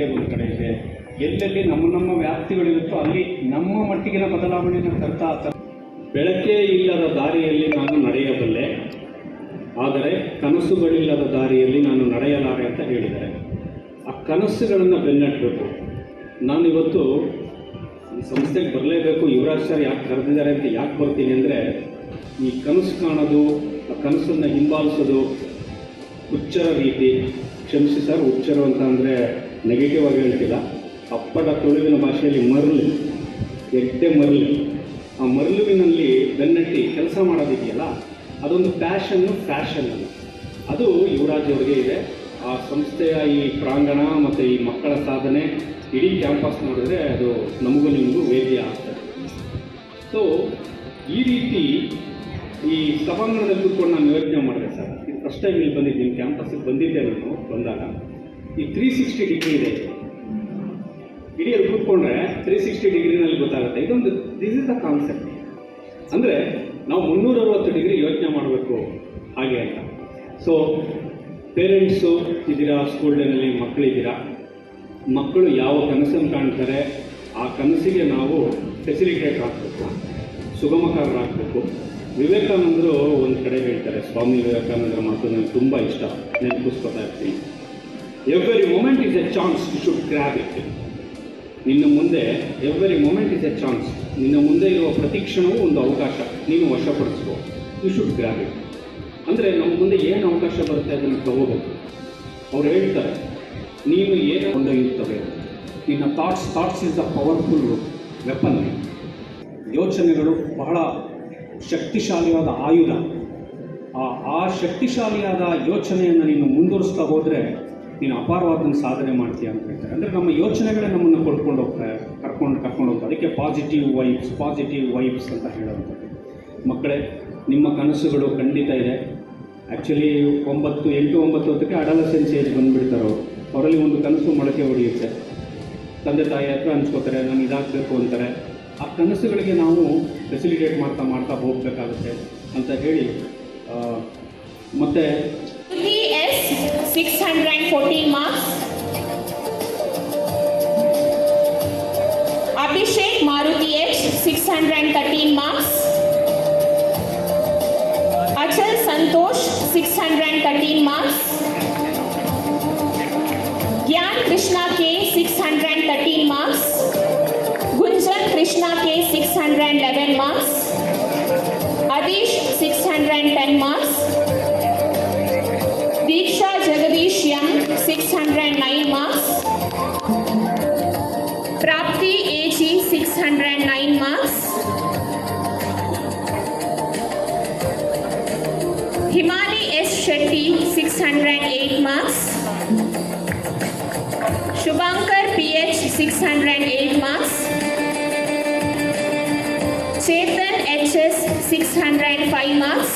ಇಲಾಖೆ ಒಂದು ಕಡೆ ಇದೆ. ಎಲ್ಲೆಲ್ಲಿ ನಮ್ಮ ವ್ಯಾಪ್ತಿಗಳಿರುತ್ತೋ ಅಲ್ಲಿ ನಮ್ಮ ಮಟ್ಟಿಗಿನ ಬದಲಾವಣೆಯನ್ನು ತರ್ತಾ ಬೆಳಕೇ ಇಲ್ಲದ ದಾರಿಯಲ್ಲಿ ನಾನು ನಡೆಯಬಲ್ಲೆ, ಆದರೆ ಕನಸುಗಳಿಲ್ಲದ ದಾರಿಯಲ್ಲಿ ನಾನು ನಡೆಯಲಾರೆ ಅಂತ ಹೇಳಿದ್ದಾರೆ. ಆ ಕನಸುಗಳನ್ನು ಬೆನ್ನಟ್ಟಬೇಕು. ನಾನಿವತ್ತು ಈ ಸಂಸ್ಥೆಗೆ ಬರಲೇಬೇಕು, ಯುವರಾಜ್ ಸರ್ ಯಾಕೆ ಕರೆದಿದ್ದಾರೆ ಅಂತ ಯಾಕೆ ಬರ್ತೀನಿ ಅಂದರೆ, ಈ ಕನಸು ಕಾಣೋದು, ಆ ಕನಸನ್ನು ಹಿಂಬಾಲಿಸೋದು ಹುಚ್ಚರ ರೀತಿ. ಕ್ಷಮಿಸಿ ಸರ್, ಹುಚ್ಚರು ಅಂತ ಅಂದರೆ ನೆಗೆಟಿವ್ ಆಗಿ ಹೇಳ್ತಿಲ್ಲ. ಅಪ್ಪಟ ತುಳುವಿನ ಭಾಷೆಯಲ್ಲಿ ಮರಳು, ಎಡ್ಡೆ ಮರಳು. ಆ ಮರಳುವಿನಲ್ಲಿ ಬೆನ್ನಟ್ಟಿ ಕೆಲಸ ಮಾಡೋದಿದೆಯಲ್ಲ, ಅದೊಂದು ಫ್ಯಾಷನ್ನು. ಅದು ಯುವರಾಜ್ ಅವ್ರಿಗೆ ಇದೆ. ಆ ಸಂಸ್ಥೆಯ ಈ ಪ್ರಾಂಗಣ ಮತ್ತು ಈ ಮಕ್ಕಳ ಸಾಧನೆ ಇಡೀ ಕ್ಯಾಂಪಸ್ ನೋಡಿದ್ರೆ ಅದು ನಮಗೂ ನಿಮಗೂ ವೇದ್ಯ ಆಗ್ತದೆ. ಸೊ ಈ ರೀತಿ ಈ ಸಭಾಂಗಣದಲ್ಲಿ ಕೂತ್ಕೊಂಡು ನಾನು ಯೋಚನೆ ಮಾಡಿದೆ ಸರ್. ಇದು ಫಸ್ಟ್ ಟೈಮ್ ಇಲ್ಲಿ ಬಂದಿದ್ದೀನಿ, ಕ್ಯಾಂಪಸ್ಸಿಗೆ ಬಂದಿದ್ದೆ ನಾನು ಬಂದಾಗ. ಈ 360 ಡಿಗ್ರಿ ಇದೆ, ಇಡೀ ಅಲ್ಲಿ ಕೂತ್ಕೊಂಡ್ರೆ 360 ಡಿಗ್ರಿನಲ್ಲಿ ಗೊತ್ತಾಗುತ್ತೆ. ಇದೊಂದು ದಿಸ್ ಇಸ್ ದ ಕಾನ್ಸೆಪ್ಟ್. ಅಂದರೆ ನಾವು 360 ಡಿಗ್ರಿ ಯೋಚನೆ ಮಾಡಬೇಕು ಹಾಗೆ ಅಂತ. ಸೊ ಪೇರೆಂಟ್ಸು ಇದ್ದೀರಾ, ಸ್ಕೂಲ್ ಡೇನಲ್ಲಿ ಮಕ್ಕಳಿದ್ದೀರಾ, ಮಕ್ಕಳು ಯಾವ ಕನಸನ್ನು ಕಾಣ್ತಾರೆ ಆ ಕನಸಿಗೆ ನಾವು ಫೆಸಿಲಿಟೇಟ್ ಆಗಬೇಕು, ಸುಗಮಕಾರರಾಗಬೇಕು. ವಿವೇಕಾನಂದರು ಒಂದು ಕಡೆ ಹೇಳ್ತಾರೆ, ಸ್ವಾಮಿ ವಿವೇಕಾನಂದರ ಮಾತು ನನಗೆ ತುಂಬ ಇಷ್ಟ, ನೆನಪಿಸ್ಕೊತಾ ಇರ್ತೀನಿ. Every moment is a chance, you should grab it. ನಿನ್ನ ಮುಂದೆ every moment is a chance, ನಿನ್ನ ಮುಂದೆ ಇರುವ ಪ್ರತಿ ಕ್ಷಣವೂ ಒಂದು ಅವಕಾಶ, ನೀನು ವಶಪಡಿಸ್ಕೋ. You should grab it. ಅಂದರೆ ನಮ್ಮ ಮುಂದೆ ಏನು ಅವಕಾಶ ಬರುತ್ತೆ ಅದನ್ನು ತಗೋಬೇಕು. ಅವ್ರು ಹೇಳ್ತಾರೆ, ನೀನು ಏನು ಕೊಂಡೊಯ್ಯುತ್ತವೆ ನಿನ್ನ thoughts is the powerful weapon. ಯೋಚನೆಗಳು ಬಹಳ ಶಕ್ತಿಶಾಲಿಯಾದ ಆಯುಧ. ಆ ಶಕ್ತಿಶಾಲಿಯಾದ ಯೋಚನೆಯನ್ನು ನೀನು ಮುಂದುವರಿಸ್ತಾ ಹೋದರೆ ನೀನು ಅಪಾರವಾದ ಸಾಧನೆ ಮಾಡ್ತೀಯ ಅಂತ ಹೇಳ್ತಾರೆ. ಅಂದರೆ ನಮ್ಮ ಯೋಚನೆಗಳೇ ನಮ್ಮನ್ನು ಕರ್ಕೊಂಡು ಹೋಗ್ತಾರೆ. ಅದಕ್ಕೆ ಪಾಸಿಟಿವ್ ವೈಬ್ಸ್ ಅಂತ ಹೇಳೋವಂಥದ್ದು. ಮಕ್ಕಳೇ, ನಿಮ್ಮ ಕನಸುಗಳು ಖಂಡಿತ ಇದೆ. ಆ್ಯಕ್ಚುಲಿ 8-9 ಹೊತ್ತಿಗೆ ಅಡಲಸೆನ್ಸ್ ಏಜ್ ಬಂದುಬಿಡ್ತಾರೆ ಅವರು. ಅವರಲ್ಲಿ ಒಂದು ಕನಸು ಮೊಳಕೆ ಹೊಡೆಯುತ್ತೆ. ತಂದೆ ತಾಯಿ ಹತ್ರ ಹಂಚ್ಕೋತಾರೆ, ನಾನು ಇದಾಗಬೇಕು ಅಂತಾರೆ. ಆ ಕನಸುಗಳಿಗೆ ನಾವು ಫೆಸಿಲಿಟೇಟ್ ಮಾಡ್ತಾ ಹೋಗಬೇಕಾಗುತ್ತೆ ಅಂತ ಹೇಳಿ ಮತ್ತೆ 614 marks. Abhishek Maruti H 613 marks. Achal Santosh 613 marks. Gyan Krishna K 613 marks. Gunjan Krishna K 611 marks. Adish 610 marks. Diksha Jagadish M 609 marks. Prapti AG 609 marks. Himali S Shetty 608 marks. Shubhankar PH 608 marks. Chetan HS 605 marks.